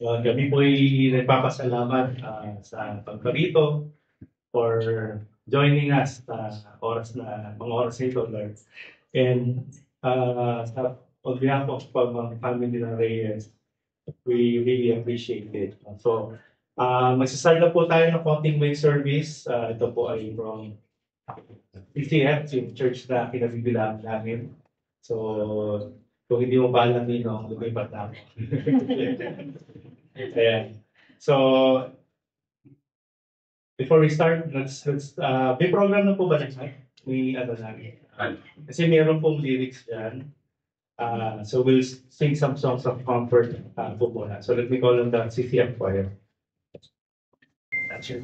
Kami po ay nagpapasalamat sa pagparito for joining us mga oras na ito, Lord. And on behalf of mga family ng Reyes, we really appreciate it. So, magsasard na po tayo ng konting may service. Ito po ay from PCF, yung church na kinabibilang namin. So, kung hindi mo ba alam nino, lumipat na ako. Ayan. So, before we start, may program na po ba next night? May ano na. Kasi meron pong lyrics dyan. So we'll sing some songs of comfort po muna. So let me call on the CCM choir. That's it.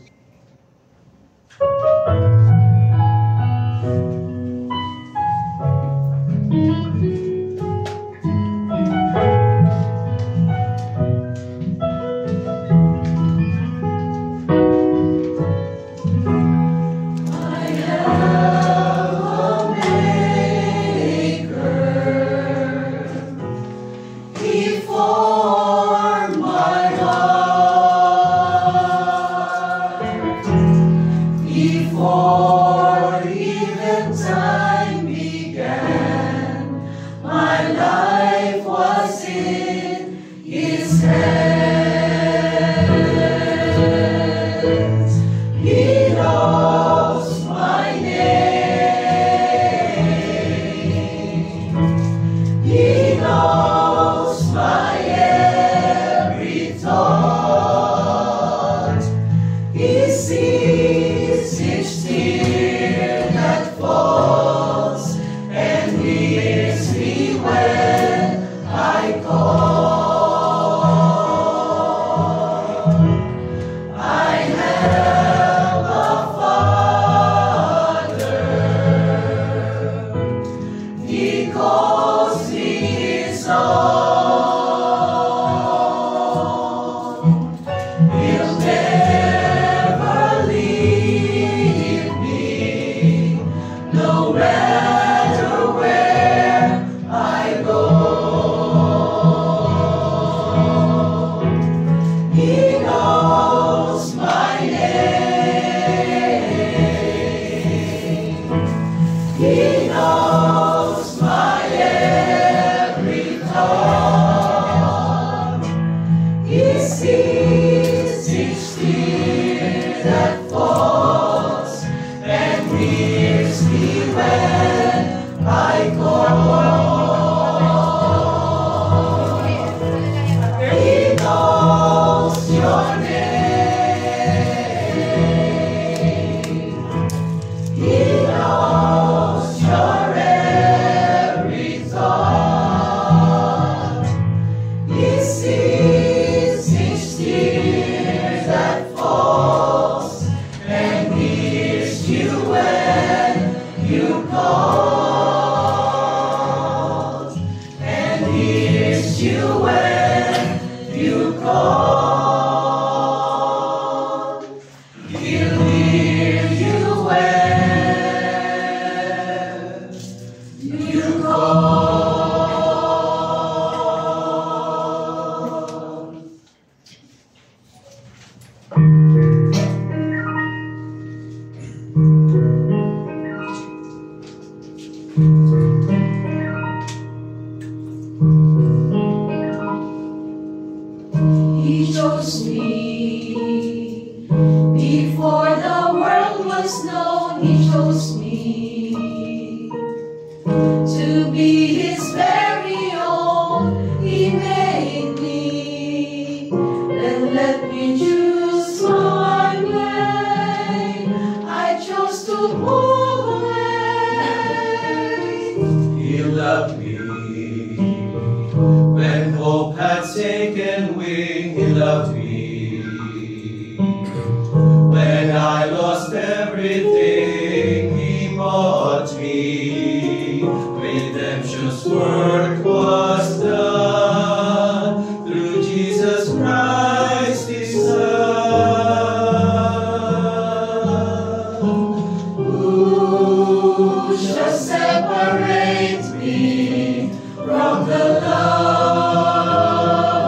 From the love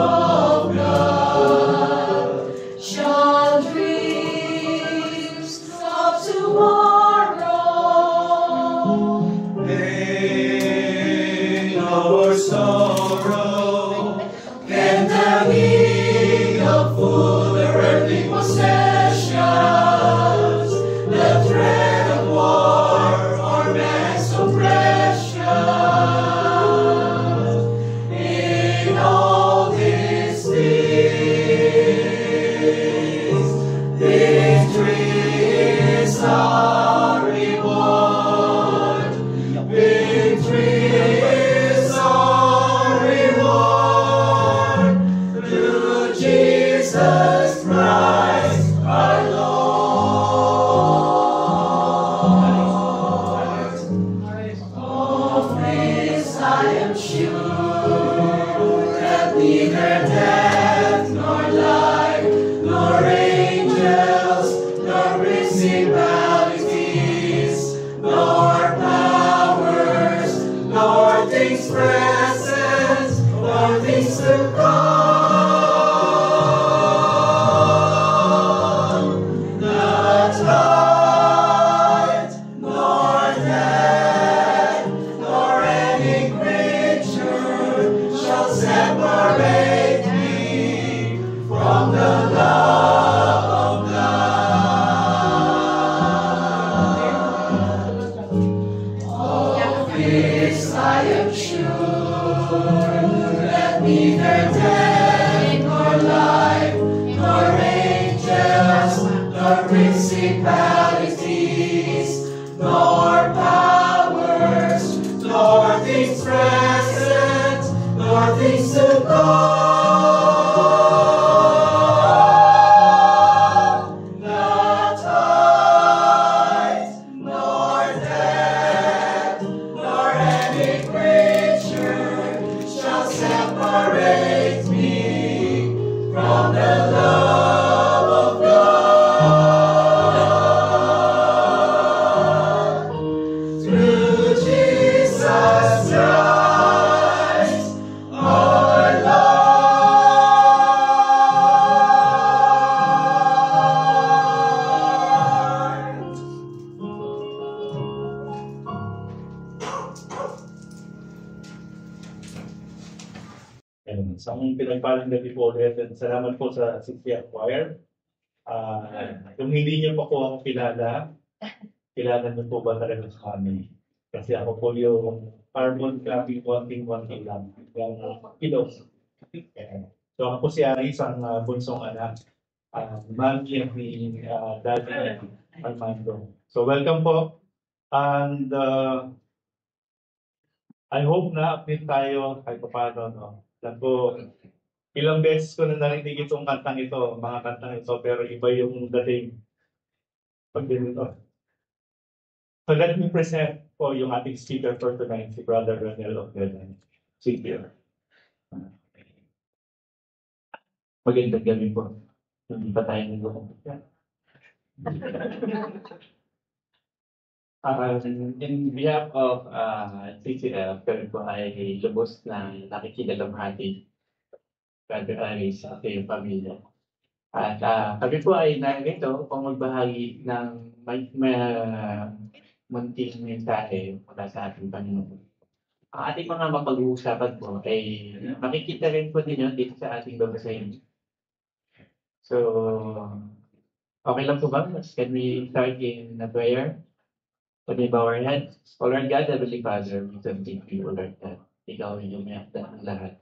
of God. of food or earthly possessions, the threat of war or man's oppression. In all these things, victory is our reward. Victory is our reward through Jesus Christ our Lord. Of this I am sure, that neither death nor life, nor angels, nor principalities, nor powers, nor things present, nor things to come, not height, nor depth, nor any creature shall separate me from the love of God. Of this I am sure, that neither death nor life, nor angels, nor principalities, nor powers, nor things present, nor things to come, not height, nor depth, nor any creature shall separate me from the love of God. Through Jesus Christ our Lord. Ayun, isang pinagpalang gabi po ulit and salamat po sa Cynthia Choir. Kung hindi niyo pa po ako kilala niyo po ba talaga sa amin? Kasi ako po yung carbon copy konting-konting lang. Yung kilos. So ako po si Ari, isang bunsong anak. Mami ni Daddy Armando. So welcome po. And I hope na update tayo kahit paano, no? Alam ko, ilang beses ko na narinig itong kantang ito, mga kantang ito, pero iba yung dating pag ganito. So let me present po yung ating speaker for tonight, si Brother Ronel of Belen. Speaker. Magandang gabi po. Hindi pa tayo nag-umpisa. In behalf of CCF, kami po ay lubos na nakikidalamhati Brother Aris at iyong pamilya. At kami po ay narito upang magbahagi ng munting mensahe mula sa ating Panginoon. Ang ating mga mapag-uusapan po ay makikita rin po ninyo dito sa ating babasahin. So, okay lang po ba? Can we start in a prayer? Let me bow our heads. O Lord God, Heavenly Father, we thank you, O Lord God. Ikaw yung may akda ng lahat.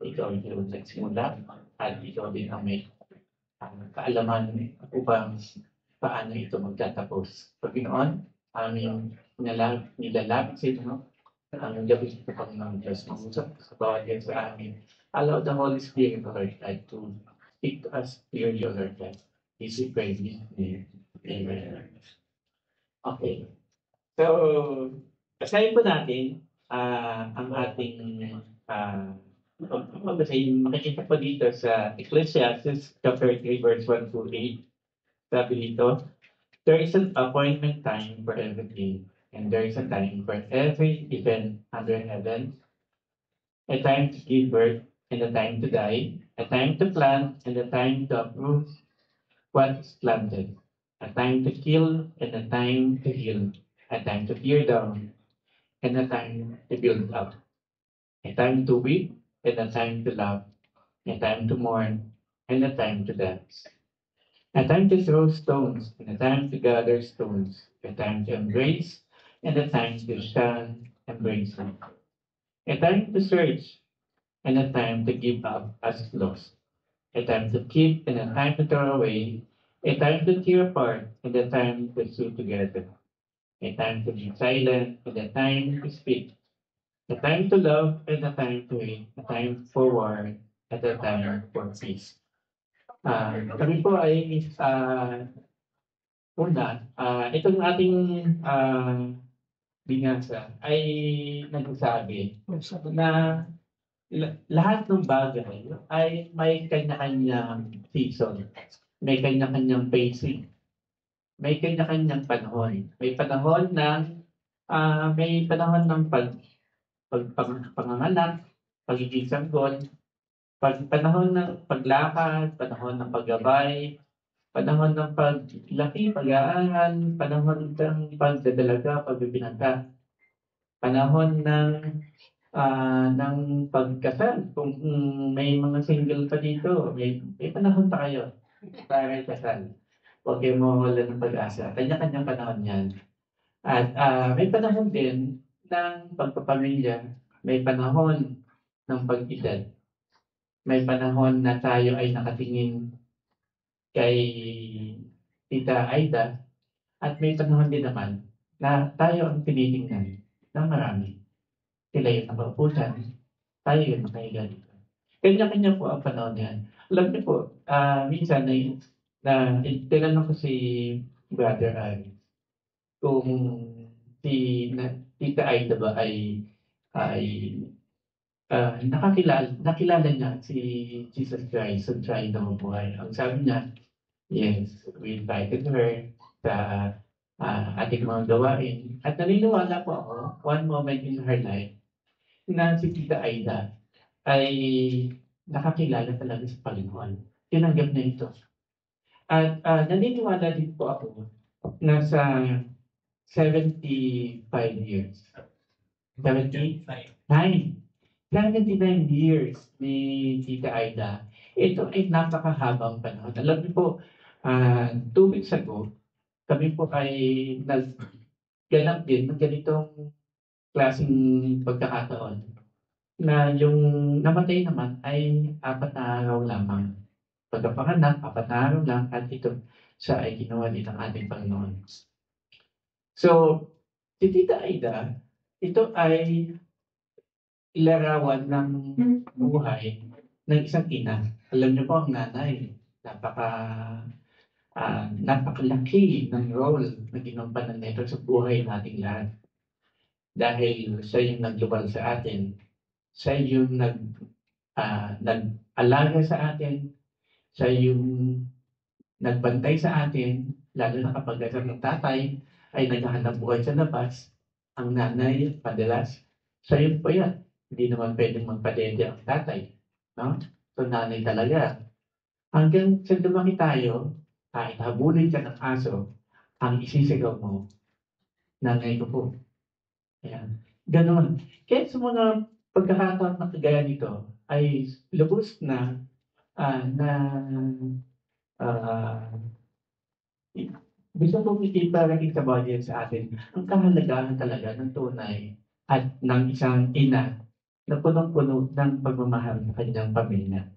Ikaw yung nagsimula at ikaw din ang may kaalaman upang paano ito magtatapos. Paginoon, aming nilalapit sa inyo ang gabi sa Panginoon Diyos. Mag-usap sa bawat yan sa amin. Allow the Holy Spirit, O Lord God, to speak to us clearly, O Lord God. This we pray in His name. Amen. Okay. So, basahin po natin ang ating makikita po dito sa Ecclesiastes chapter 3 verse 1 to 8. Sabi dito, there is an appointment time for everything, and there is a time for every event under heaven, a time to give birth and a time to die, a time to plant and a time to uproot what is planted, a time to kill and a time to heal, a time to tear down and a time to build up, a time to weep and a time to laugh, a time to mourn and a time to dance. A time to throw stones, and a time to gather stones. A time to embrace, and a time to shun embracing. A time to search, and a time to give up as lost. A time to keep, and a time to throw away. A time to tear apart, and a time to sew together. A time to be silent, and a time to speak. A time to love, and a time to hate. A time for war, and a time for peace. Kami po ay una, itong ating binasa ay nagsasabi na lahat ng bagay ay may kanya-kanyang season, may kanya-kanyang pacing, may kanya-kanyang panahon. May panahon ng panganganak, pagiging sanggol, panahon ng paglakad, panahon ng paggabay, panahon ng paglaki, pag-aaral, panahon ng pagdadalaga, pagbibinata, panahon ng pagkasal. Kung may mga single pa dito, may panahon pa kayo para kasal. Huwag kayong mawawala ng pag-asa. Kanya-kanyang panahon yan. At may panahon din ng pagpapamilya, may panahon ng pag-edad, may panahon na tayo ay nakatingin kay Tita Aida, at may panahon din naman na tayo ang tinitingnan ng marami. Sila yung napapusan, tayo yung nakahiga dito. Kanya-kanya po ang panahon yan. Alam niyo po, minsan na tinanong ko si Brother Ari kung Tita Aida ba ay nakilala niya si Jesus Christ sa trying na mabuhay. Ang sabi niya, yes, we invited her sa ating mga gawain. At naniniwala po ako, one moment in her life, na si Tita Aida ay nakakilala talaga sa Panginoon. Tinanggap na ito. At naniniwala din po ako na sa 75 years. 79 years ni Tita Aida. Ito ay napakahabang panahon. Alam niyo po, 2 weeks ago, kami po ay nagganap din ng ganitong klaseng pagkakataon na yung namatay naman ay 4 na araw lamang. Pagkapanganak, 4 na araw lang, at ito siya ay ginawa din ng ating Panginoon. So, si Tita Aida, ito ay ilarawan ng buhay ng isang ina. Alam niyo po, ang nanay, napakalaki ng role na ginampanan nito sa buhay nating lahat. Dahil siya yung nagluwal sa atin, siya yung nag-alaga sa atin, siya yung nagbantay sa atin, lalo na kapag ng tatay ay naghahanap buhay sa labas, ang nanay, padalas, siya yung po yan. Hindi naman pwedeng magpadede ang tatay. No? So, nanay talaga. Hanggang sa dumaki tayo, kahit habulin ka ng aso, ang isisigaw mo, nanay ko po. Ayan. Ganon. Kaya sa mga pagkakataon na kagaya nito, ay lubos na gusto kong iparagin sa body sa atin ang kahalagahan talaga ng tunay at ng isang ina na punong-puno ng pagmamahal sa kanyang pamilya.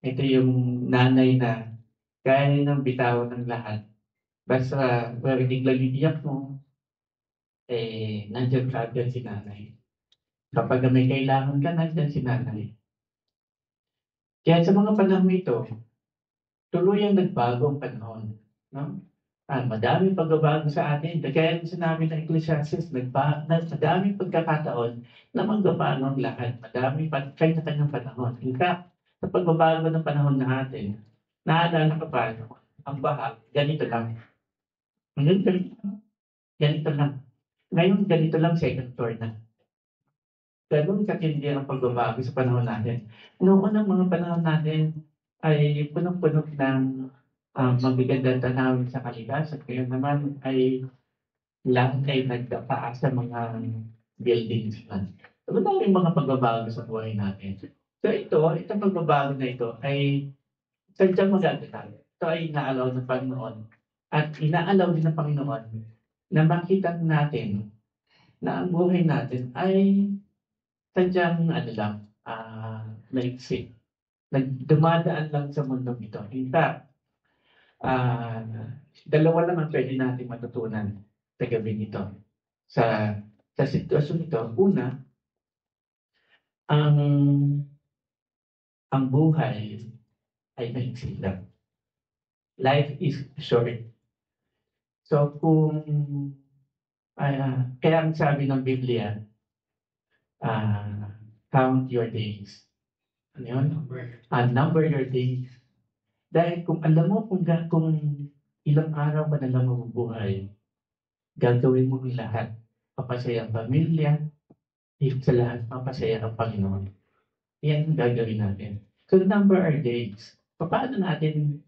Ito yung nanay na kaya ng bitawan ng lahat. Basta marinig lang yung iyak mo, nandiyan ka agad si nanay. Kapag may kailangan ka, nandiyan si nanay. Kaya sa mga panahon ito, tuluyang nagbago ang panahon. No? Madaming pagbabago sa atin. Kaya sinabi ng Ecclesiastes, madaming pagkakataon na magbabago ang lahat. Madaming kanya-kanyang panahon. In fact, sa pagbabago ng panahon natin, naalala ka pa, ang baha, ganito lang. Ganito lang. Ngayon, ganito lang, second floor na. Ganun katindi ang pagbabago sa panahon natin. Noon ang mga panahon natin ay punong-puno ng magagandang tanawin sa kalikasan. Kaya naman ay lahat ay nagdapa sa mga buildings man. So, yung mga pagbabago sa buhay natin. So itong pagbabago na ito ay sadyang magagatal. Ito ay inaalaw ng Panginoon. At inaalaw din ng Panginoon na makita natin na ang buhay natin ay sadyang naiksi. Dumadaan lang sa mundong ito. In fact, dalawa lang ang pwede natin matutunan sa gabi nito. Sa sitwasyon ito, una, ang buhay ay maiksi lang. Life is short. So kung kaya ang sabi ng Biblia, count your days. Ano yun? Number your days. Dahil kung alam mo kung ilang araw ba na lang mabubuhay, gagawin mo ang lahat. Papasaya ang pamilya, higit sa lahat, papasaya ang Panginoon. Yan ang gagawin natin. So number our days. Paano natin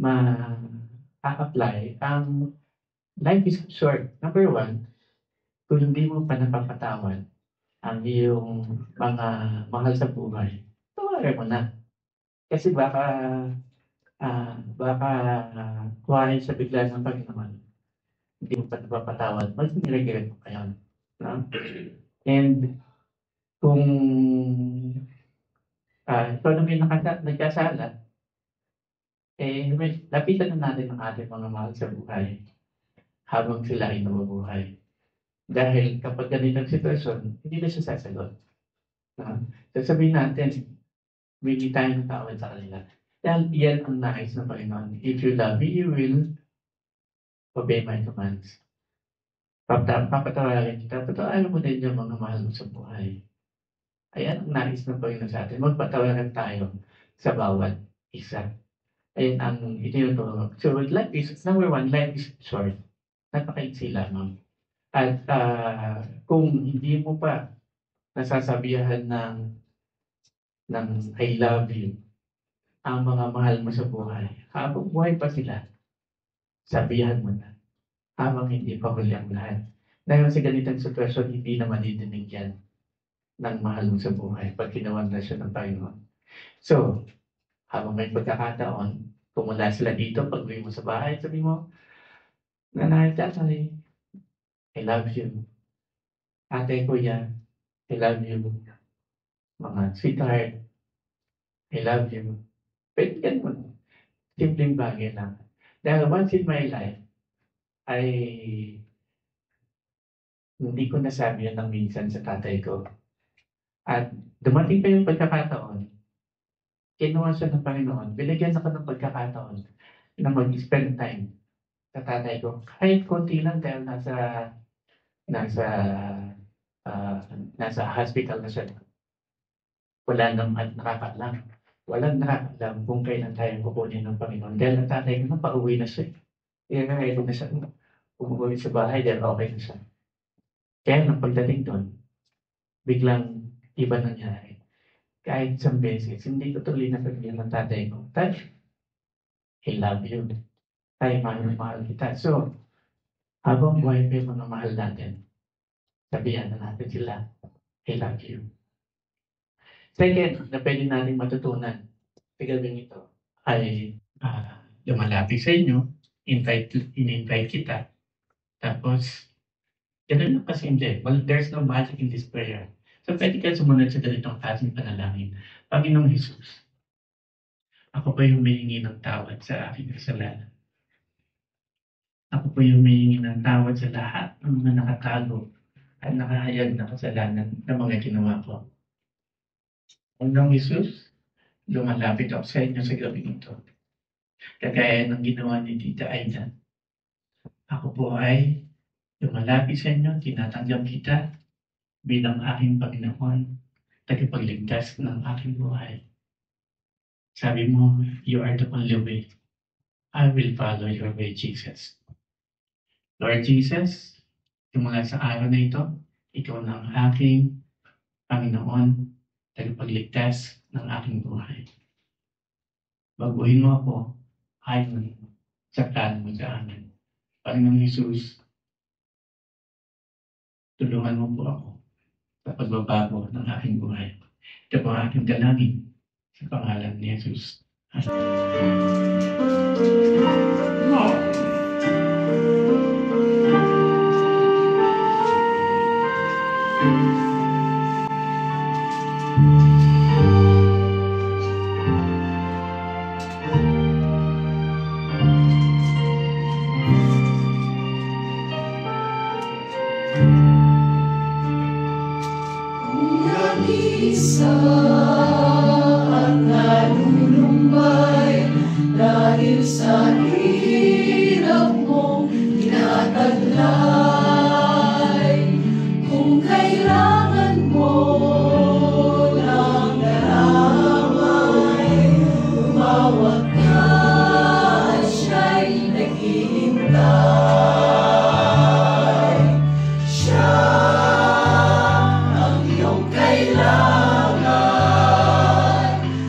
ma-apply ang life is short. Number one, kung hindi mo pa napapatawad ang iyong mga mahal sa buhay, tawarin mo na. Kasi baka kuhanin sa bigla ng Panginoon. Hindi mo pa napapatawad, mag-regret mo kayo. No? And kung ikaw na may nagkasala, lapitan na natin ang ating mga mahal sa buhay habang sila ay nabubuhay. Dahil kapag ganitong sitwasyon, hindi na siya sasagot. Sasabihin natin, bigyan tayo ng tawad sa kanila. Dahil yan ang nais ng Panginoon. If you love me, you will obey my commands. Papatawarin kita, patawarin mo din yung mga mahal mo sa buhay. Ayan ang nais ng Panginoon sa atin. Magpatawaran tayo sa bawat isa. Ayan ang itinuturo. So, life is, number one, life is short. Napakaiksi lamang. At kung hindi mo pa nasasabihan ng I love you ang mga mahal mo sa buhay, habang buhay pa sila, sabihan mo na. Habang hindi pa huli ang lahat. Dahil sa ganitong sitwasyon, hindi na madidinig yan ng mahal mo sa buhay pag kinawag na siya ng Panginoon. So, habang may pagkakataon, kumula sila dito, pag uwi mo sa bahay, sabi mo, nanay, tatay, I love you. Ate, kuya, I love you. Mga sweetheart, I love you. Pwede yan mo. Simpleng bagay lang. Dahil once in my life, ay hindi ko nasabi yan ng minsan sa tatay ko. At dumating pa yung pagkakataon, kinuha siya ng Panginoon, binigyan ako ng pagkakataon na mag-spend time sa tatay ko. Kahit konti lang dahil nasa hospital na siya. Wala nang nakakaalam. Walang nakakaalam kung kailan tayo kukunin ng Panginoon. Dahil ang tatay ko pauwi na siya. Kaya na siya umuwi sa bahay dahil okay na siya. Kaya nang pagdating doon, biglang iba nangyari. Kahit isang beses, hindi ko tuloy na pagbiyan ng tatay ko. Tay, I love you. Tay, mahal kita. So, habang buhay pa yung mga mahal natin, sabihan na natin sila, I love you. Second, na pwede natin matutunan sa gabing ito ay lumalapit sa inyo, in-invite kita. Tapos, ganun lang kasimple. Well, there's no magic in this prayer. So, pwede ka sumunod sa ganitong klaseng panalangin. Panginoong Jesus, ako po yung humihingi ng tawad sa aking kasalanan. Ako po yung humihingi ng tawad sa lahat ng mga nakatago at nakahayag na kasalanan ng mga ginawa ko. Panginoong Jesus, lumalapit ako sa inyo sa gabi ito. Kagaya ng ginawa ni Tita Aida. Ako po ay lumalapit sa inyo, tinatanggap kita bilang aking Panginoon, tagapagligtas ng aking buhay. Sabi mo, you are the only way. I will follow your way, Jesus. Lord Jesus, mula sa araw na ito, ikaw na ang aking Panginoon, tagapagligtas ng aking buhay. Baguhin mo ako ayon sa plano mo sa amin. Panginoong Jesus, tulungan mo po ako sa pagbabago ng aking buhay. Ito po ang aking dalangin Sa pangalan ni Jesus. Nag-isa at nalulumbay dahil sa hirap mong tinataglay. Kung kailangan mo ng daramay, tumawag ka at siya'y naghihintay. Siya ang iyong kailangan,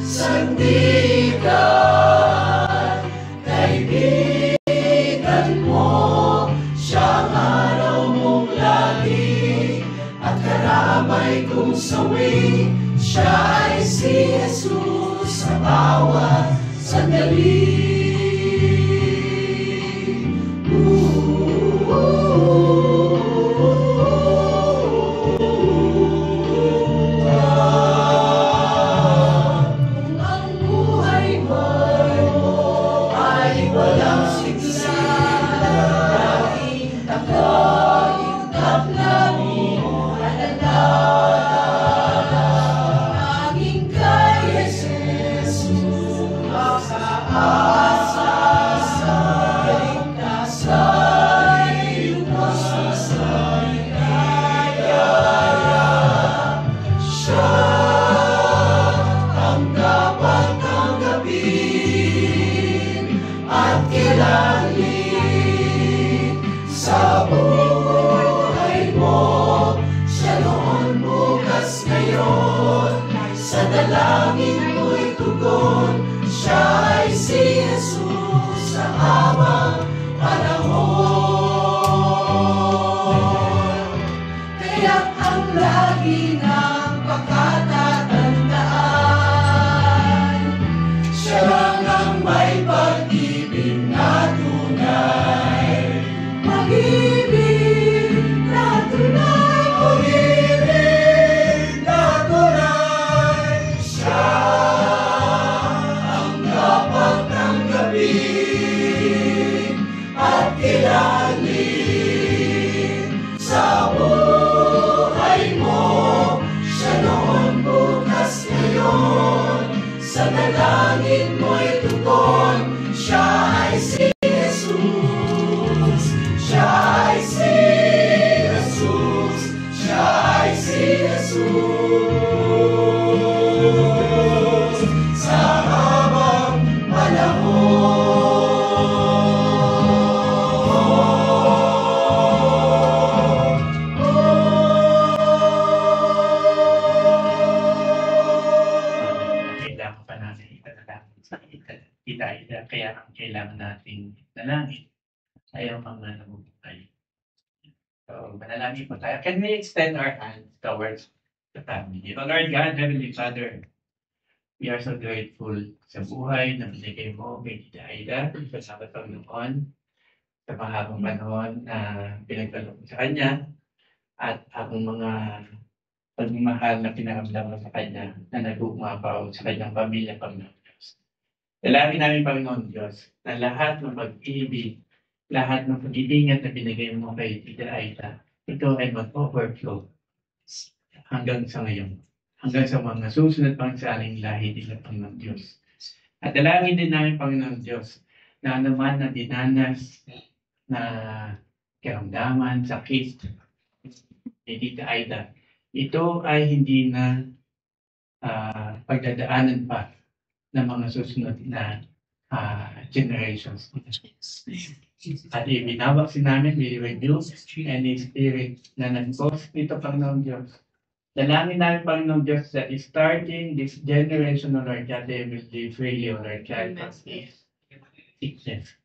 sandigan, kaibigan mo. Siyang araw mong lagi at karamay kong sawi. Siya ay si Jesus sa bawat sandali. Kung ang buhay mo ay walang sigla, laging takot laging alala. Laging kay Jesus ang aasa sa kaligtasan, iwas sa ligaya. Siya ang dapat tanggapin at kilalanin sa buhay mo. Siya noon, bukas, ngayon, sa dalangin mo'y tugon. Siya ay si Jesus sa habang panahon. Kaya't ang lagi ng pagkatatandaan, siya lang ang may pag-ibig na tunay. Pag-ibig na tunay, pag-ibig na tunay. Siya ang dapat tanggapin at kilalanin sa buhay mo. Siya noon, bukas, ngayon, sa dalangin mo'y tugon. Siya ay si Jesus. Siya ay si Jesus. Siya ay si Jesus sa habang panahon. Kailangan pa natin ipanalangin sa ida-ida. Kaya ang kailangan nating dalangin ay ang mga nabubuhay. So, manalangin po tayo. Can we extend our hands towards the family? O Lord God, Heavenly Father, we are so grateful sa buhay na binigay mo kay Tita Aida. Salamat, Panginoon, sa mahabang panahon na pinagdalo mo sa kanya at ang mga pagmamahal na pinaramdam mo sa kanya na nag-uumapaw sa kanyang pamilya, Panginoon Diyos. Dalangin namin, Panginoon Diyos, na lahat ng pag-ibig, lahat ng pag-iingat na binigay mo kay Tita Aida, ito ay mag-overflow hanggang sa ngayon, hanggang sa mga susunod pang saling lahi nila, Panginoon Diyos. At dalangin din namin, Panginoon Diyos, na naman na dinanas na karamdaman, sakit ni Tita Aida, ito ay hindi na pagdadaanan pa ng mga susunod na generations. At ibinabaksin namin, we rebuke any spirit na nag-cause nito, Panginoon Diyos. Dalangin namin, Panginoon Diyos, that is starting this generation, O Lord God, they will live freely, O Lord God, from this sickness.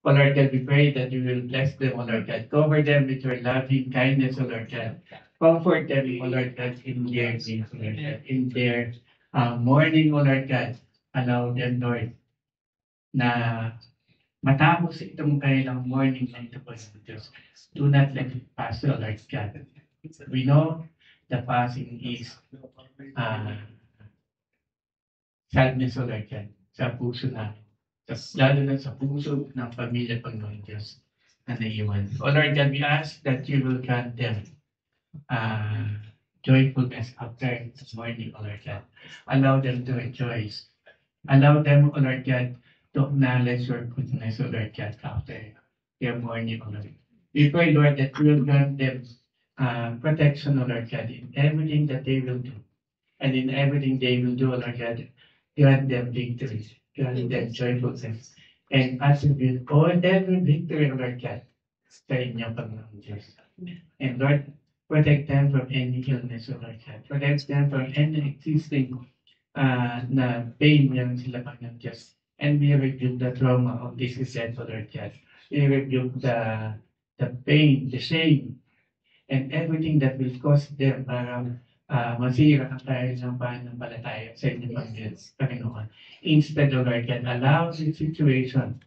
O Lord God, we pray that you will bless them, O Lord God. Cover them with your loving kindness, O Lord God. Comfort them, O Lord God, in their needs, O Lord God, in their morning, O Lord God, allow them, Lord, na matapos itong kailang morning na ito, Panginoon Diyos. Do not let it pass, O Lord God. We know the passing is sadness, O Lord God, sa puso namin. Lalo na sa puso ng pamilya, Panginoon Diyos, na naiwan. O Lord God, we ask that you will grant them joyfulness after this morning, O Lord God. Allow them to rejoice. Allow them, O Lord God, to acknowledge your goodness, O Lord God, after their morning, O Lord. We pray, Lord, that you will grant them protection, O Lord God, in everything that they will do. And in everything they will do, O Lord God, grant them victory, grant them joyfulness, and attribute all every victory, O Lord God, sa inyo, Panginoon Diyos. And Lord, protect them from any illness, O Lord God. Protect them from any existing na pain yan sila, Panginoon Diyos. And we rebuke the trauma of this event, O Lord God. We rebuke the pain, the shame, and everything that will cause them para masira ang kanilang pananampalataya sa inyo, Panginoon. Instead, O Lord God, allow the situation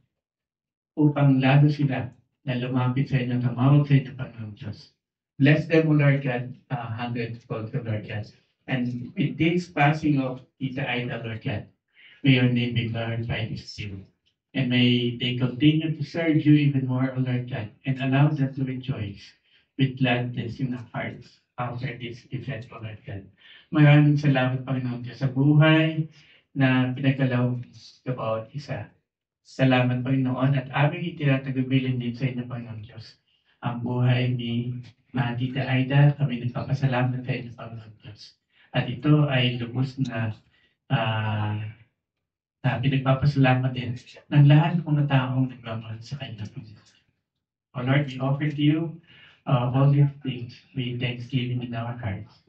upang lalo sila na lumapit sa inyo, tumawag sa inyo, Panginoon Diyos. Bless them, O Lord God, hundredfold, O Lord God. And with this passing of Tita Aida, Lord God, may your name be glorified this year. And may they continue to serve you even more, O Lord God, and allow them to rejoice with gladness in their hearts after this event, O Lord God. Maraming salamat, Panginoon Diyos, sa buhay na pinagkalaw sa bawat isa. Salamat, Panginoon, at aming itinatagubilin din sa inyo, Panginoon Diyos. Ang buhay ni Tita Aida, kami nagpapasalamat sa inyo, Panginoon Diyos. At ito ay lubos na pinagpapasalamat din ng lahat ng mga taong nagmamahal sa kanya. O Lord, we offer to you all these things with thanksgiving in our hearts.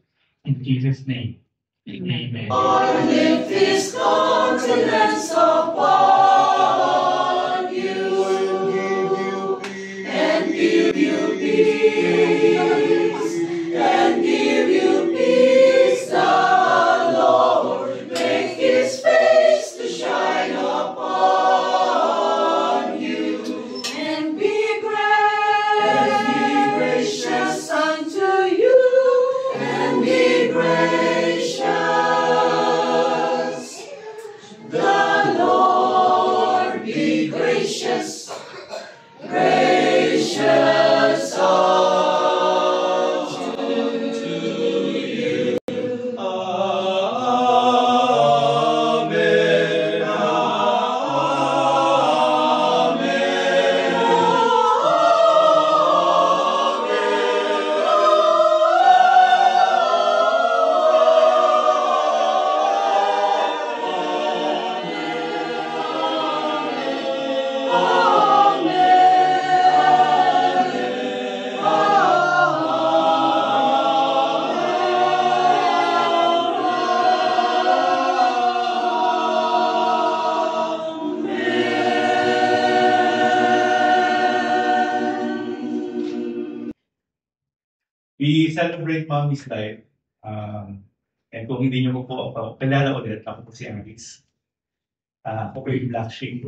In Jesus' name, amen. Lord, lift His countenance upon you and give you peace, and give you peace. The Lord make His face to shine upon you and be gracious unto you, and be gracious. The Lord be gracious, gracious unto you. Amen. We celebrate Mommy's Life. And kung hindi nyo po ako kilala ulit, ako po si Aris. Ako po yung black sheep.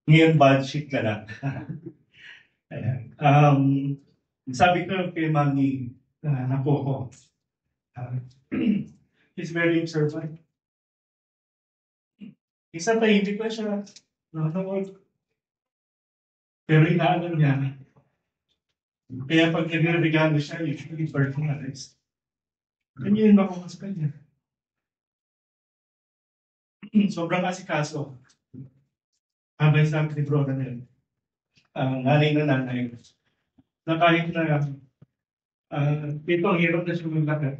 Ngayon, bad sheep na lang. Ayan. Sabi ko kay Mommy, na po ako. He's very observant. Isa tahimik pa siya. Nanonood. Pero inaalam niya. Kaya pag nagre-regalo siya, usually personalized. Ganyan ako sa kanya. Sobrang asikaso. Habang sabi ni Bro na yun, nanay na nanay, na kahit na ito ang hirap na siya maglakad.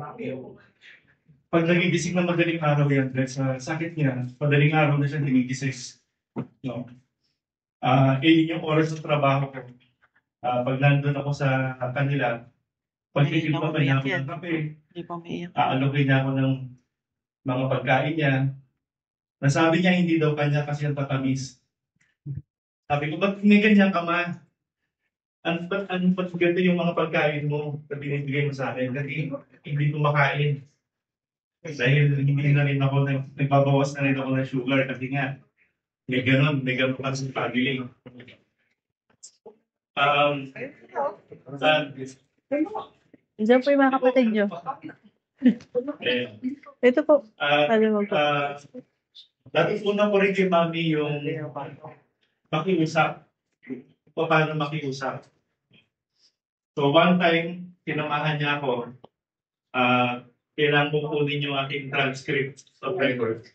Pag nagigising na madaling araw yan, dahil sa sakit niya, madaling araw na siya ginigising. No? Yun yung oras ng trabaho ko. Pag nandun ako sa kanila, pagpipil pa niya ako ng kape, aalogay niya ako ng mga pagkain niya. Nasabi niya hindi daw kanya kasi ang tatamis. Sabi ko, ba't may ganyan ka ma? Ano ba't ganito yung mga pagkain mo na binibigay mo sa akin? Kasi hindi kumakain. Dahil hindi na rin ako, nagbabawas na rin ako ng sugar kasi nga, may ganun kasi family. Diyan po yung mga kapatid nyo. Eh, Ito po. at, Sabi mo po. natutunan ko rin kay Mami yung makiusap. O paano makiusap. So one time, tinamahan niya ako, kailangan ko kunin yung aking transcript of record.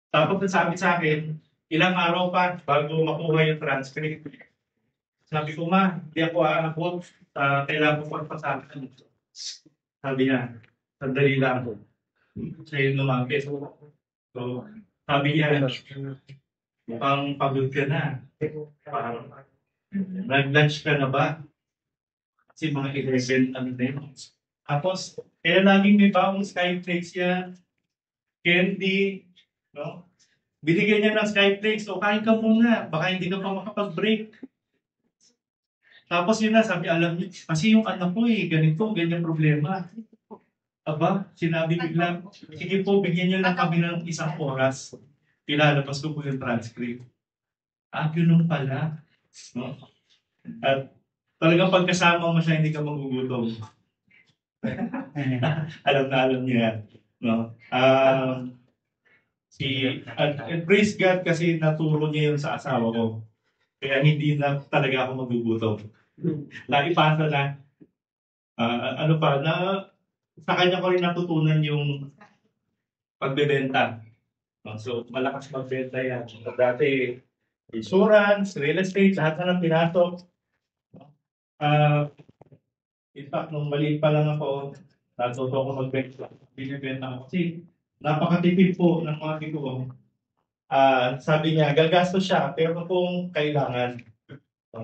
Tapos sabi sa akin, ilang araw pa bago makuha yung transcript. Sabi ko, ma, hindi ako aabot. Kailangan ko pagpasakan. Sabi niya, sandali lang ako. Sa'yo lumapit. So, sabi niya, mukhang pagod ka na. Parang, nag-lunch ka na ba? Kasi mga 11, ano na yun. Tapos, kaya laging may baong Skyflakes yan. Candy, no? Binigyan niya ng Skyflakes, o kain ka muna, baka hindi ka pa makapag-break. Tapos yun na, sabi, alam niyo, kasi yung anak ko ganito, ganyan problema. Aba, sinabi bigla, sige po, bigyan niyo lang kami ng 1 oras. Pinalabas ko po yung transcript. Ganun pala. No? At talagang pagkasama mo siya, hindi ka magugutom. alam niya yan. No? And praise God kasi naturo niya yun sa asawa ko. Kaya hindi na talaga ako magugutom. Naipasa na. Sa kanya ko rin natutunan yung pagbebenta. So, malakas magbenta yan. Dati, insurance, real estate, lahat na ng pinasok. In fact, nung maliit pa lang ako, natuto ako magbenta. Binibenta ako. Kasi, napakatipid po ng mga tito ko. Sabi niya, gagastos siya, pero kung kailangan.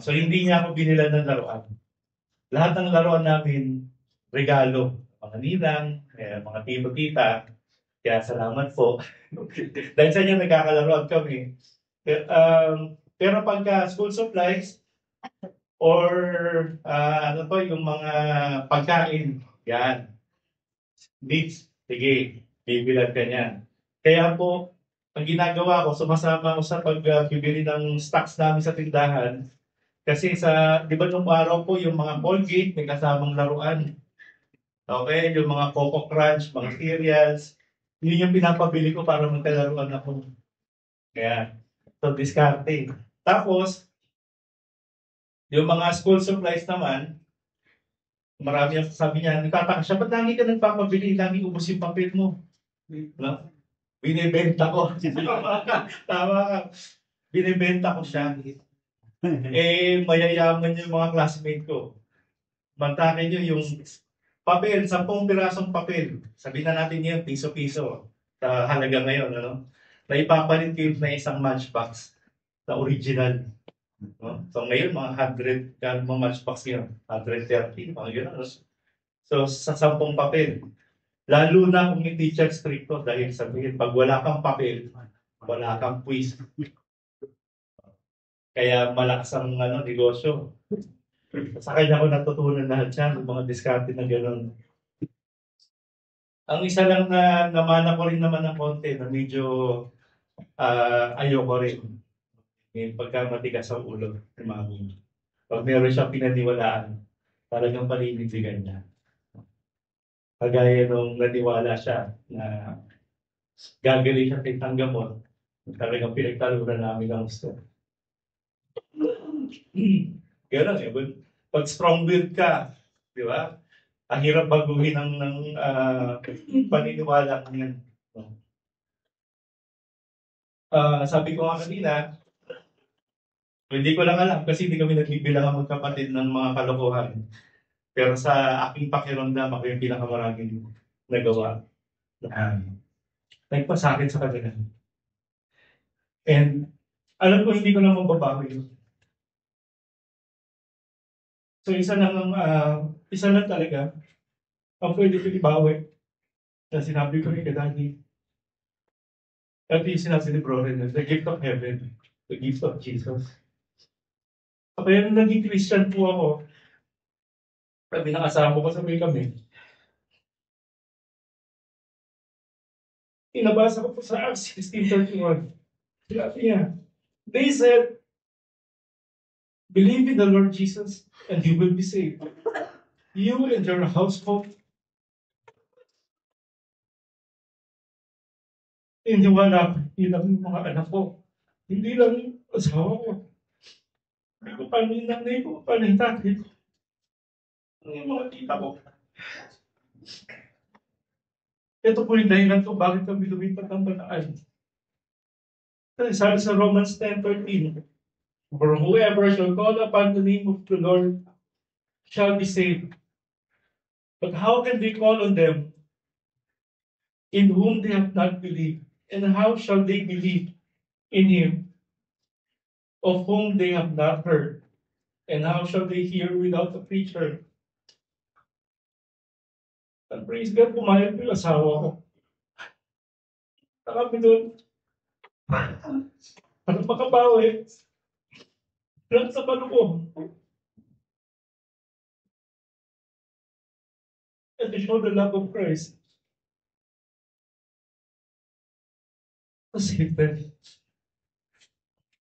So, hindi niya ako binilan ng laruan. Lahat ng laruan namin, regalo. Mga ninang, mga tito-tita. Kaya salamat po. Dahil sa inyo, nagkakalaruan kami. Pero pagka school supplies, or yung mga pagkain, yan. Needs, sige, bibilan ka niyan. Kaya po, ang ginagawa ko, sumasama ako sa pagbibili ng stocks namin sa tindahan. Kasi di ba nung araw po, yung mga Colgate, may kasamang laruan. Okay, yung mga Coco Crunch, mga cereals, yun yung pinapabili ko para magkalaruan ako. Kaya, so diskarte. Tapos, yung mga school supplies naman, marami ang sabi niya, nagtataka siya, ba't lagi ka nagpapabili, lagi ubos yung papel mo? No? Binibenta ko. Tama ka. Binibenta ko siya. Mayayaman yung mga classmate ko. Mantakin nyo yung papel, 10 pirasong papel. Sabihin na natin yun, piso-piso. Sa halaga ngayon, ano? Na ipapalit kayo na isang matchbox na original. No? So ngayon, mga 100 mga matchbox yun. 130, mga yun. So sa 10 papel. Lalo na kung yung teacher stricto dahil sabihin, pag wala kang papel, wala kang quiz. Kaya malakas ang negosyo. Sa kanya ko natutunan lahat yan, mga diskarte na gano'n. Ang isa lang na namana ko rin naman ng konti na medyo ayoko rin. Pagka matigas ang ulo, pag meron siyang pinaniwalaan, talagang paninindigan niya. Kagaya nung naniwala siya na gagaling siya tintang gamot, talagang pinagtalunan namin ang gusto. Gano'n pag strong-willed ka, di ba? Ang hirap baguhin ng paniniwala niyan. Sabi ko nga kanina, hindi ko lang alam kasi hindi kami nagbibilang ang magkapatid ng mga kalokohan. Pero sa aking pakiramdam, ako yung pinakamaraming nagawa. Nagpasakit sa kanila. And alam ko hindi ko na mababago yun. So isa lang talaga ang pwede ko ibawi na sinabi ko rin kay Daddy. At yung sinabi ni Bro Ren, the gift of heaven, the gift of Jesus. Kaya nung naging Christian po ako, sabi ng asawa ko, sabi kami, Inabasa ko po sa Acts 16:31. Sabi niya, they said, believe in the Lord Jesus and you will be saved. You and your household. Hindi wala, hindi lang yung mga anak ko. Hindi lang yung asawa ko. Hindi ko paano yung nanay ko, paano yung tatay ko. Ano yung mga tita ko. Ito po yung dahilan ko bakit kami lumipat ng Bataan. Kasi sabi sa Romans 10:13, for whoever shall call upon the name of the Lord shall be saved. But how can they call on them in whom they have not believed? And how shall they believe in him of whom they have not heard? And how shall they hear without a preacher? And praise God, pumayag ko yung asawa ko. Kami doon, para makabawi, lang sa palubo. And to show the love of Christ. Kasi,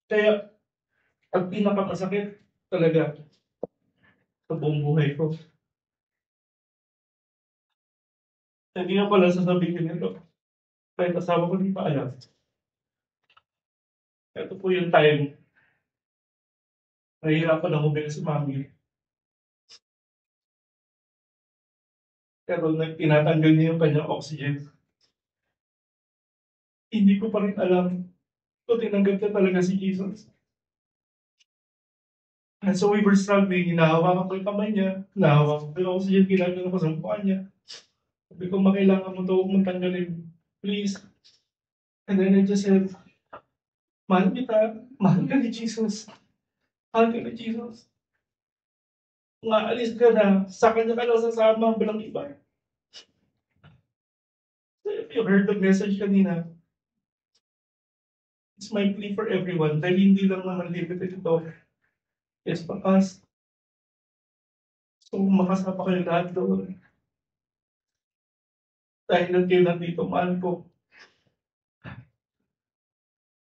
kaya, ang pinakamasakit talaga sa buong buhay ko. Hindi nga pala sasabihin nito. Kahit asawa ko di pa alam. Ito po yung time. Nahihirapan na huminga si Mami. Pero tinatanggal niya yung kanyang oxygen. Hindi ko pa rin alam kung tinanggap na talaga si Jesus. And so we were struggling. Hinahawakan ko yung kamay niya. Hinahawakan ko yung oxygen. Ginagano ko sa mukha niya. Sabi ko, makailangan mo ito. Huwag mong tanggalin. Please. And then I just said, mahal kita. Mahal ka ni Jesus. Mahal ka ni Jesus. Kung aalis ka na, sa kanya ka lang sasama, walang iba. So if you heard the message kanina, it's my plea for everyone. Dahil hindi lang naman limited ito. Yes, for us. So makasama kayo lahat doon. Dahil lang kayo nandito, mahal ko.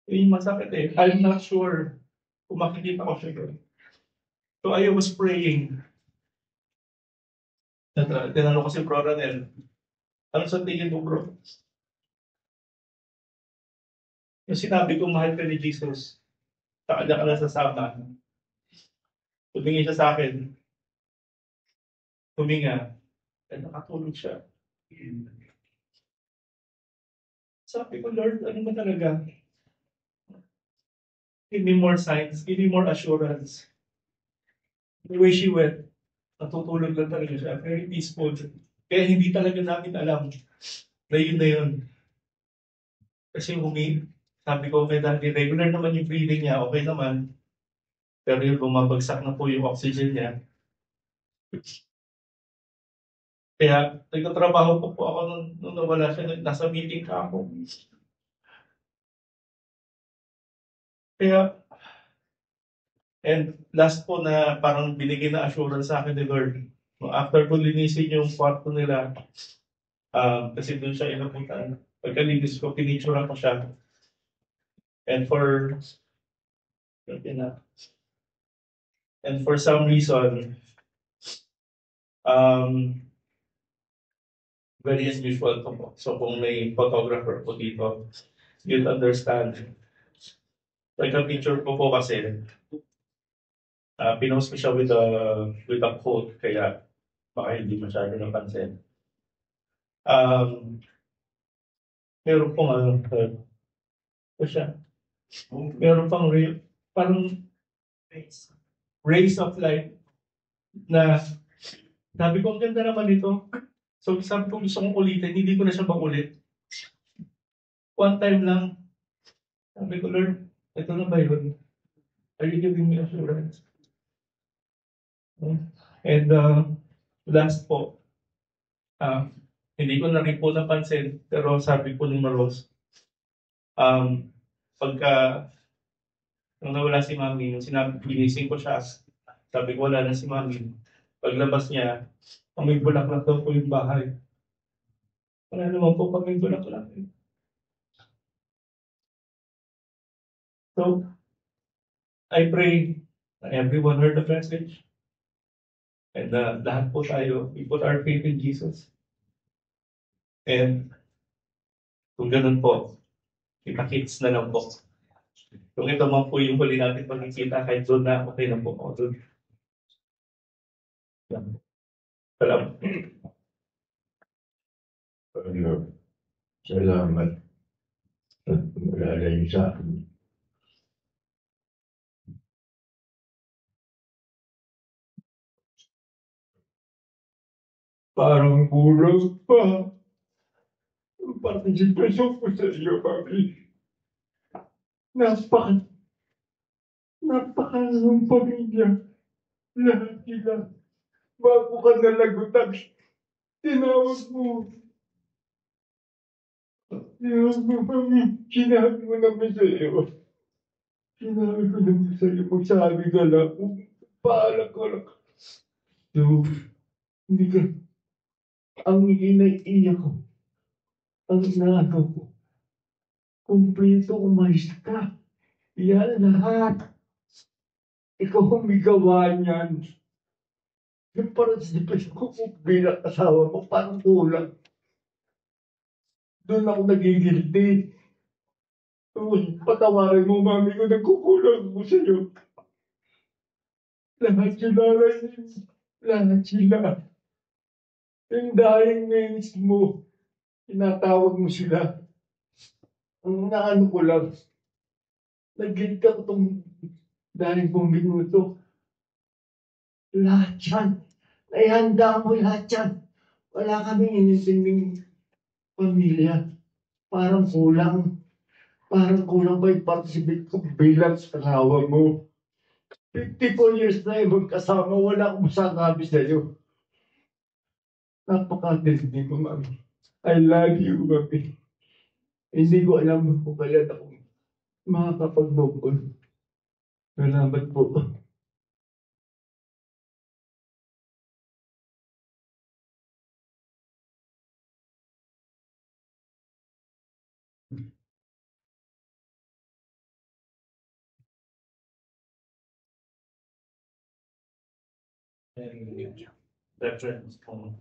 Yung masakit eh. I'm not sure kung makikita ko siya doon. So I was praying. Tinanong ko si Bro Ranel, ano sa tingin mo, bro? Yung sinabi ko, mahal ka ni Jesus, sa kanya ka na sasama. Tumingin siya sa akin. Huminga. At nakatulog siya. Sabi ko, Lord, ano ba talaga? Give me more signs. Give me more assurance. The way she went, natutulog lang talaga siya. Very peaceful. Kaya hindi talaga namin alam na yun. Kasi sabi ko, okay, dahil regular naman yung breathing niya, okay naman. Pero yung bumabagsak na po yung oxygen niya. Kaya nagtatrabaho po ako nung nawala siya. Nasa meeting ka ako. Kaya, and last po na parang binigay na assurance sa akin ni Lord. After ko linisin yung kwarto nila, kasi doon siya inabutan. Pagkalinis ko, pinicture ko siya. And for some reason, very unusual to po. So kung may photographer po dito, you'll understand. Pagka-picture ko po kasi, pinost ko siya with a quote, kaya baka hindi masyado napansin. Meron pong meron pang parang rays of light na sabi ko, ang ganda naman ito. So sabi ko, gusto kong ulitin, hindi ko na siya makulit. One time lang, sabi ko, Lord, ito na ba yun? Are you giving me assurance? And last po, hindi ko na rin po napansin, pero sabi po ni Maros, pagka nung nawala si Mami, nung ginising ko siya, sabi ko wala na si Mami. Paglabas niya, may bulaklak daw po yung bahay. Wala naman po pag may bulaklak. So, I pray na everyone heard the message. And lahat po tayo, we put our faith in Jesus. And kung ganun po, kita-kits na lang po. Kung ito man po yung huli natin magkikita, kahit doon na, okay na po ako doon. Yan. Salamat. Salamat at malalay sa akin. Parang kulang pa ang partisipasyon ko sa iyo, Mami. Napaka ng pamilya. Lahat sila. Bago ka nalagutan, tinawag mo. Tinawag mo, Mami. Sinabi mo naman sa iyo. Sinabi ko naman sa iyo, magsabi ka lang. Paalam ko lang. So, hindi ka. Ang inaiiyak ko. Ang inaagaw ko. Kumpleto umalis ka. Yan lahat. Ikaw ang may gawa niyan. Yung parang sinipas ko bilang asawa mo, parang kulang. Doon ako nagigilty. Patawarin mo, Mami ko, nagkukulang ko sa iyo. Lahat sila, lahat sila. Yung dying names mo, tinatawag mo sila. Ang naano ko lang, nag-get ka ko itong dahil kong minuto. Lahat yan. Naihanda mo lahat yan. Wala kaming inintinding pamilya. Parang kulang. Parang kulang ba yung participate ko bilang asawa mo. 54 years na yung magkasama, wala akong masasabi sa'yo. Napakatindi mo, Mami. I love you, Mami. Hindi ko alam kung kailan ako makakapag-bukol. Salamat po. And reference kung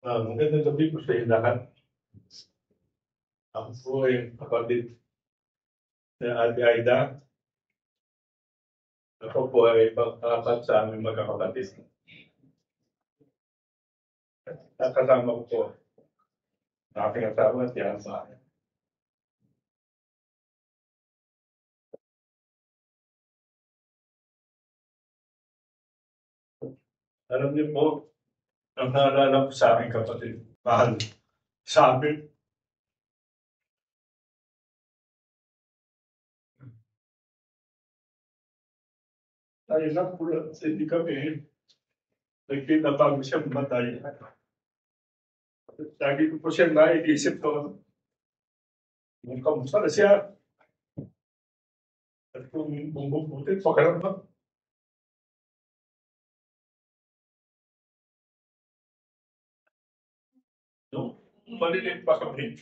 magandang gabi po sa lahat. Ako po ay kapatid na Ate Aida. Ako po ay pang-apat sa aming magkakapatid. Kasama ko po aking asawa at yan sa akin. Alam niyo po, ang naalala ko sa aking kapatid, mahal, sabi, tayo na po lang, hindi kami nagkita bago siya mamatay. Lagi ko po siya naiisip ko, kung kamusta na siya, at kung bumubuti, pakaramdam. No, maliliit pa kami.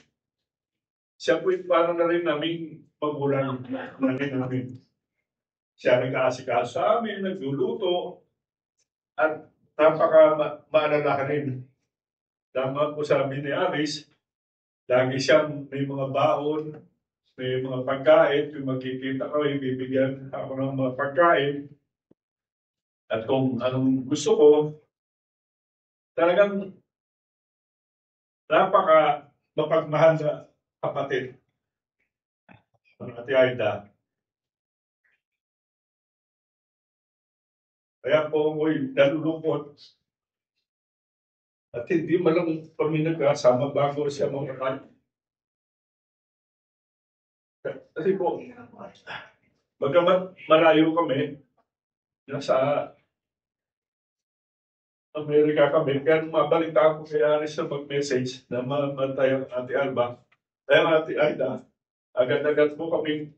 Siya po yung parang na rin naming magulang namin. Siya nag-aasikaso sa amin, nagluluto, at napaka-maalalahanin. Tama po sabi ni Aris, lagi siyang may mga baon, may mga pagkain, kung magkikita ko, ibibigyan ako ng mga pagkain. At kung anong gusto ko, talagang mapagmahal na kapatid. Ang Ate Aida. Kaya po ako'y nalulungkot. At hindi man lang kami nagkasama bago siya mamatay. Kasi po, Bagamat malayo kami, nasa Amerika kami, kaya mabalita ako kay Aris na mag-message na mamatay ang Ate Alba. Kaya ang Ate Aida, agad-agad po kami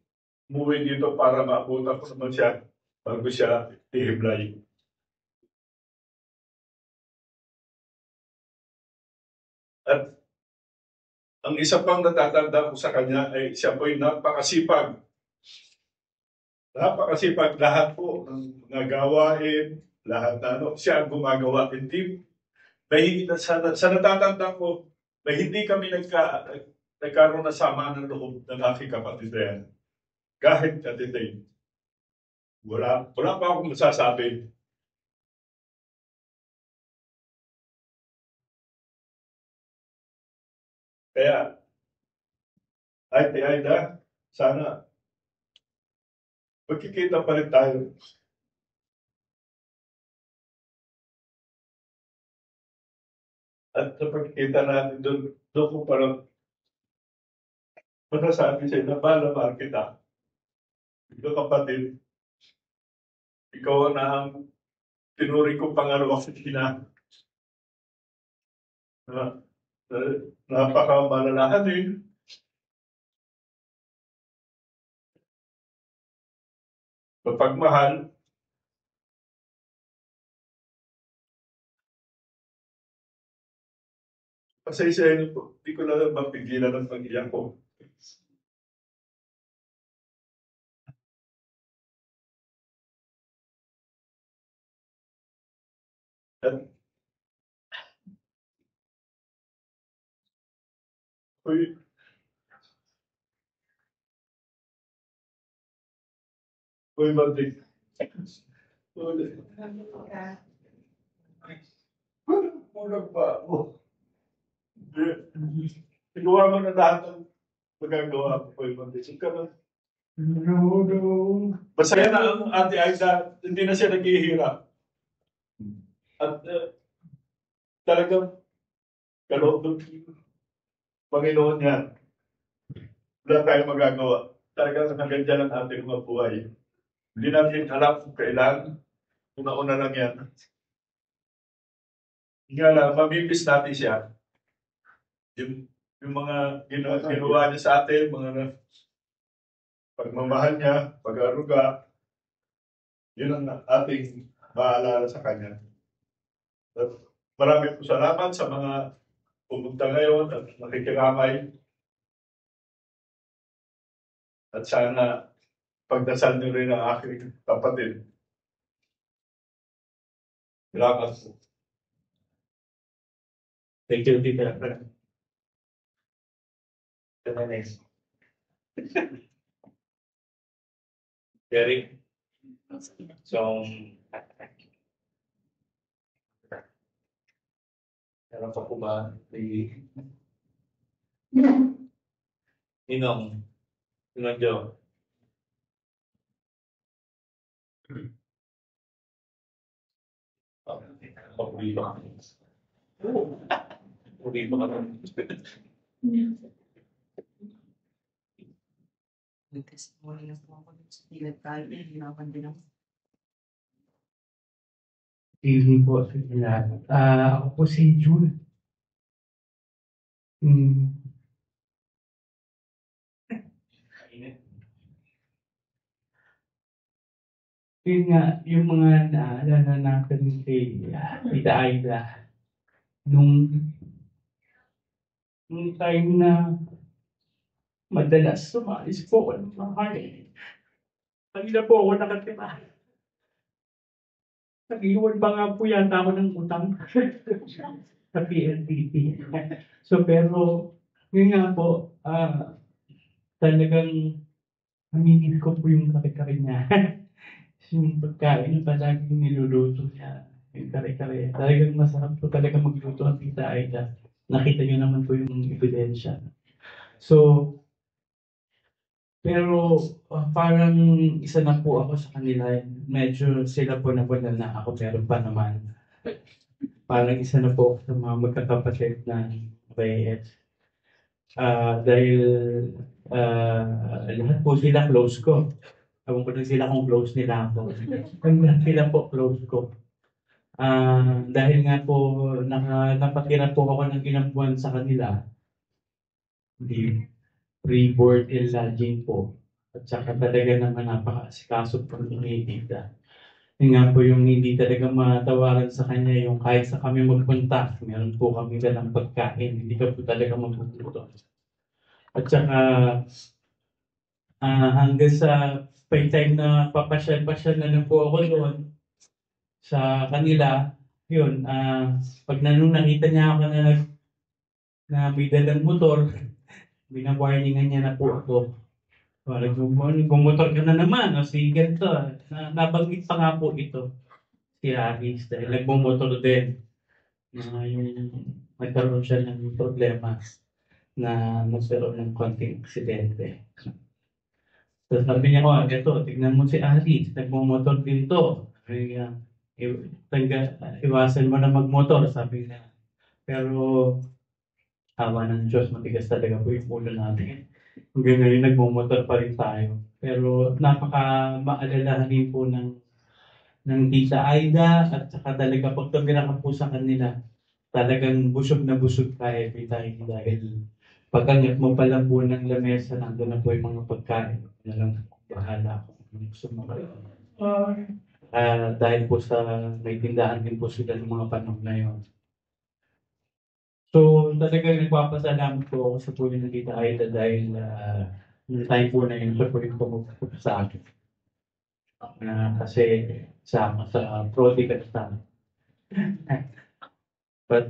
umuwi dito para maabutan ko naman siya bago siya ihiblay. At ang isa pang natatanda ko sa kanya ay siya po'y napakasipag. Napakasipag lahat po ng mga gawain, lahat na siya ang gumagawa. Hindi, may, sa natatanda ko, may hindi kami nagkaroon na sama ng loob ng aking kapatid na yan. Kahit katitin. Wala pa akong masasabi. Kaya, Ate Aida, sana magkikita pa rin tayo. At sa pagkikita natin doon ko parang masasabi sa'yo na malamar kita. Ikaw kapatid, ikaw ang tinuri kong pangalawang sina. Napakamalalahanin. Mapagmahal. Pasaysayan po, hindi ko na mapigilan ang pag-iyak ko. At Uy, Matik. Kulang pa ako. Sigawa mo na lahat ng magagawa ko, Matik. Masaya na ang Ate Aida, hindi na siya naghihirap. At talagang kaloob ng Panginoon niya, wala tayong magagawa. Talagang hanggang dyan ang ating mga buhay. Hindi natin alam kung kailan, una-una lang yan. Nga lang, mamimiss natin siya. Yung mga ginawa niya sa atin, mga pagmamahal niya, pag-aruga, yun ang ating maalala sa kanya. At marami po salamat sa mga pumunta ngayon at nakikiramay. At sana pagdasal niyo rin ang aking kapatid. Salamat po. Thank you, Tita. Eric. So, meron pa po ba Ninong Jo? Pag-uwi ba kami? Uwi ba kami? Nag-testimony na po ako sa Pilip tayo, hinapan din ako. Evening po sa lahat. Ako po si June. Yun nga, yung mga naalala natin kay Tita Aida, nung time na madalas tumalis po ako ng bahay. Kanina po ako nakatira. Nag-iwan pa nga po yata ako ng utang sa PLDT. So pero, yun nga po, talagang namimiss ko po yung kare-kare niya. Yung pagkain na palaging niluluto niya, yung kare-kare. Talagang masarap po talaga magluto ang Tita Aida. Nakita niyo naman po yung ebidensya. So, pero parang isa na po ako sa kanila. Medyo sila po nawala na ako, pero pa naman. Parang isa na po ako sa mga magkakapatid na Reyes. Dahil lahat po sila close ko. Ewan ko na sila kung close nila ako. Sila po close ko. Dahil nga po, napatira po ako ng ilang buwan sa kanila. Hindi, pre-board and lodging po. At saka talaga naman napaka-asikaso po ni Tita. Yun nga po yung hindi talaga matawaran sa kanya, yung kahit sa kami magpunta, meron po kami dalang pagkain, hindi ka po talaga magpupunta. At saka, hanggang sa by time na papasyal-pasyal na lang po ako doon sa kanila, yun, pag nakita niya ako na may dalang motor, binawarningan niya na po ako. Parang bumotor ka na naman, o si ganito. Nabanggit pa nga po ito, si Aris, dahil nagbumotor din. Yung nagkaroon siya ng problema na nagkaroon ng konting aksidente. So sabi niya ko, ito, tignan mo si Aris, nagbumotor din to. Iwasan mo na magmotor, sabi niya. Pero, awa ng Diyos, matigas talaga po yung ulo natin. Hanggang ngayon, nagmumotor pa rin tayo. Pero napaka-maalalahanin po ng Tita Aida at saka talaga pag tumira ka po sa kanila, talagang busog na busog ka every time dahil pagkangat mo pa lang po ng lamesa, nandun na po yung mga pagkain. Na lang, bahala ako kung gusto mo kayo. Dahil po sa may tindahan din po sila ng mga panahon na yun. So, talagang nagpapasalamat po ako sa puno ng Tita Aida dahil yung time po na yun, siya po yung pumupunta sa akin. Kasi sama sa prodigal son. But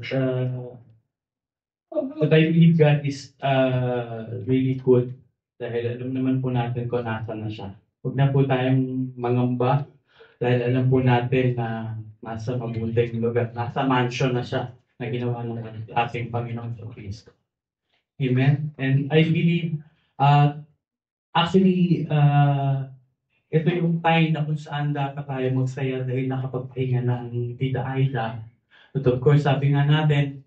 I believe God is really good dahil alam naman po natin kung nasa na siya. Huwag na po tayong mangamba dahil alam po natin na nasa mabuting lugar, nasa mansion na siya na ginawa ng ating Panginoong Kristo. Amen? And I believe, actually, ito yung time na kung saan dapat tayo magsaya dahil nakapagpahinga ng Tita Aida. But of course, sabi nga natin,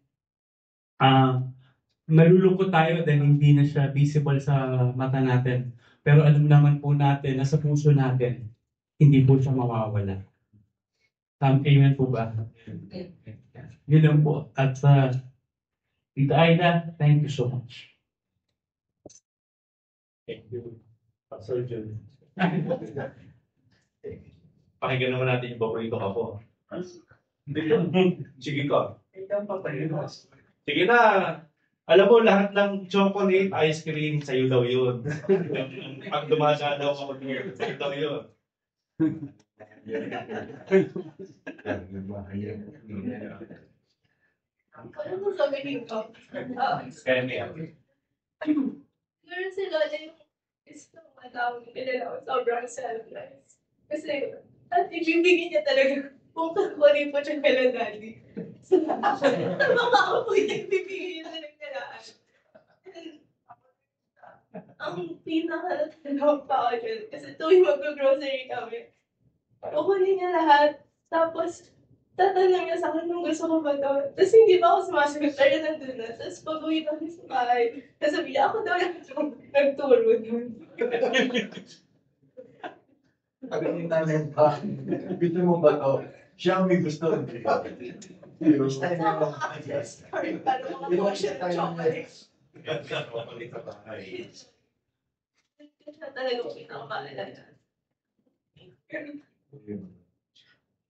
malulungkot tayo dahil hindi na siya visible sa mata natin. Pero alam naman po natin na sa puso natin, hindi po siya mawawala. Amen po ba? Yun lang po. At Tita Aida, thank you so much. Thank you, Pastor Jun. Pakinggan naman natin yung paborito ka po. Sige ka. Sige na. Alam mo, lahat ng chocolate, ice cream, sa'yo daw yun. Pag dumasya daw ako here, sa'yo daw yun. Ano mo sabihin ko? Kaya niya. Meron sila yung gusto matawag nila sobrang selfless. Kasi, at ibibigay niya talaga kung kakunin po siya kala daddy. Sa mga apoy niya, ibibigay niya talaga kalaan. Ang pinaka-talagang tao dyan, kasi tuwing mag-grocery kami, kukunin niya lahat, tapos tatanong niya sa akin nung gusto ko ba ito. Tapos hindi pa ako sumasagot, pero nandun na. Tapos pag-uwi kami sa bahay, sabi niya, ako daw lang nagturo nun. Sabi ni Tanen pa, gusto mo ba to? Siya ang may gusto. Sorry, paano makakuha siya ng chocolate? Siya talagang pinakamaalala.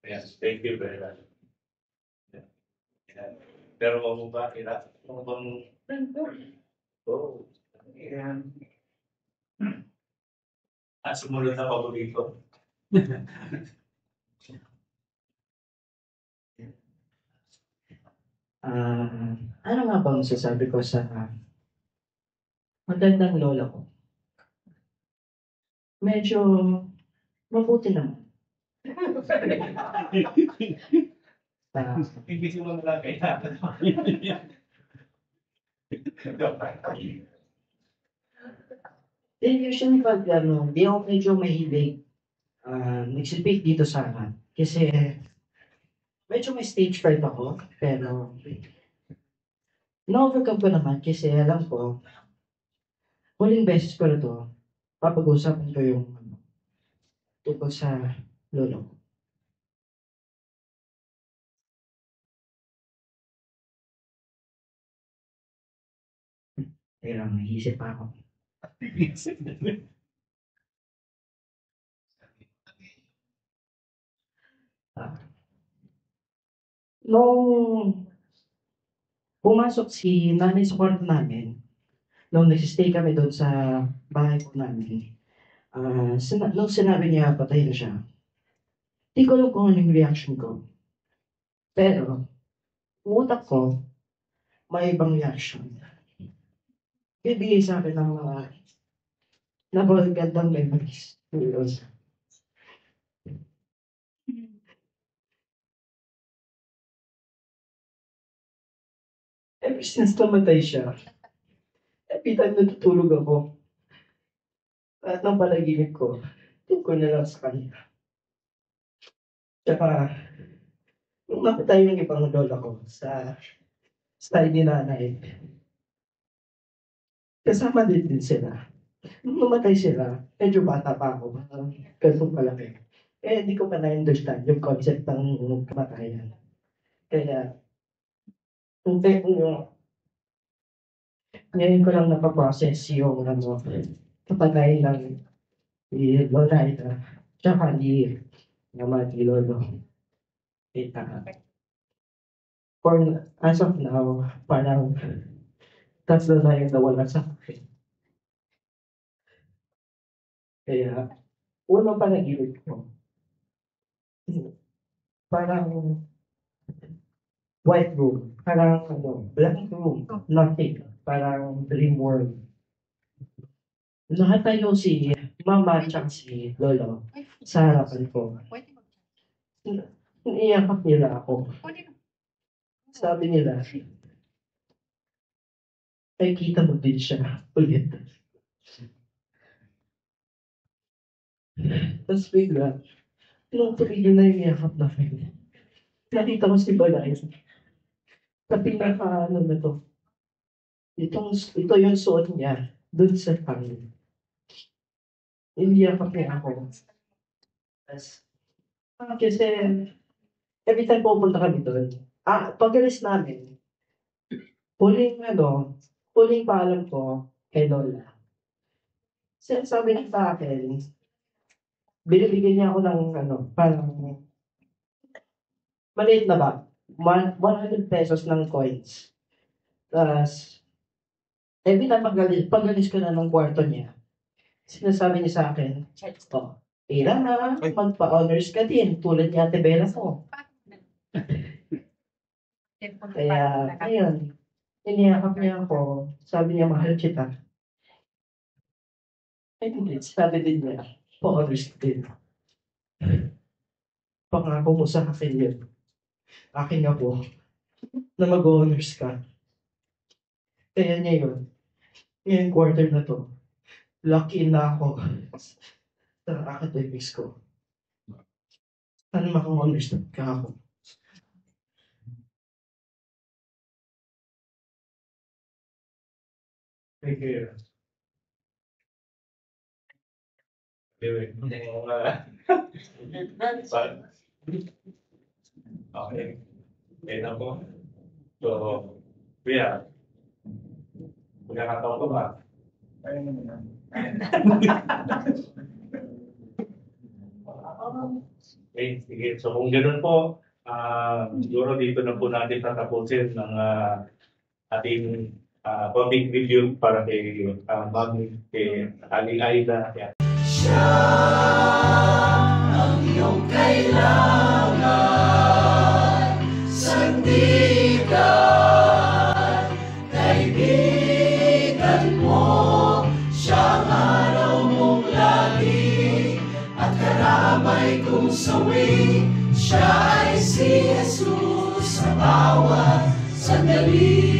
Yes, thank you very much. Pero mo ba, Ira? Ano bang... Oh. Sumunod na paborito. Ano nga ba masasabi ko sa magandang lola ko? Medyo mabuti naman. Hindi mo na lang kaya. Usually pag di ako medyo mahilig nag-speak dito sa akin. Kasi medyo may stage fright ako. Pero na-overcome ko naman kasi alam ko huling beses ko na to, papag-usapan ko yung tungkol sa lolo ko. Teka lang, nag-iisip pa ako. Nung pumasok si nanay sa kwarto namin, nung nagsistay kami doon sa bahay po namin, nung sinabi niya patay na siya, di ko alam kung anong reaction ko. Pero, utak ko, may ibang reaction. Bibigay sa akin ng mga napakagandang memories. Ever since namatay siya, every time natutulog ako, at ng panaginip ko, tungkol na lang sa kanya. Tsaka, nung namatay yung ibang lola ko sa style ni nanay, kasama din sila. Nung namatay sila, medyo bata pa ako, ganun palaki. Hindi ko pa na-understand yung concept ng kamatayan. Kaya, ngayon ko lang napaprocess yung kapatay ng lola ito, tsaka ni naman ni lolo. As of now, parang tatlo na yung nawala sa akin. Kaya, unang panaginip ko, parang white room, parang black room, nothing, parang dream world. Nakatayo si mama at si lolo sa harapan ko. Iyakap nila ako. Sabi nila, ay kita mo din siya ulit. Tapos bigla, nung tumigil na yung iyakap namin, nakita ko si Balay. Sa pinaka na to. Ito yung suot niya dun sa pangin. Hindi ako niya ako. Kasi every time pupunta kami doon, pag-alis namin, huling paalam ko kay Lola. Sabi niya sa akin, binibigyan niya ako ng parang maliit na bag. 100 pesos ng coins. Tapos, every time pag-alis ko na ng kwarto niya, sinasabi niya sa akin, tira na, magpa-honors ka din, tulad ni Ate Bella ko. Kaya, ayun, iniyakap niya ako, sabi niya, mahal kita. Ay, sabi din niya, pa-honors ka din. Pangako mo sa akin yun. Akin ako, na mag-honors ka. Kaya ngayon, ngayong quarter na to, lucky na ako sa academics ko. Sana maka-honors ka ako. Thank you. Okay. Okay na po. So, Kuya, magkakataon ko ba? Okay, sige. So, kung ganoon po, siguro dito na po natin tatapusin ng ating public review para kay Ma'am, kay Aling Aida. Yeah. Siya ang iyong kailangan, sandigan, kaibigan mo, siyang araw mong lagi, at karamay kong sawi, siya ay si Jesus sa bawat sandali.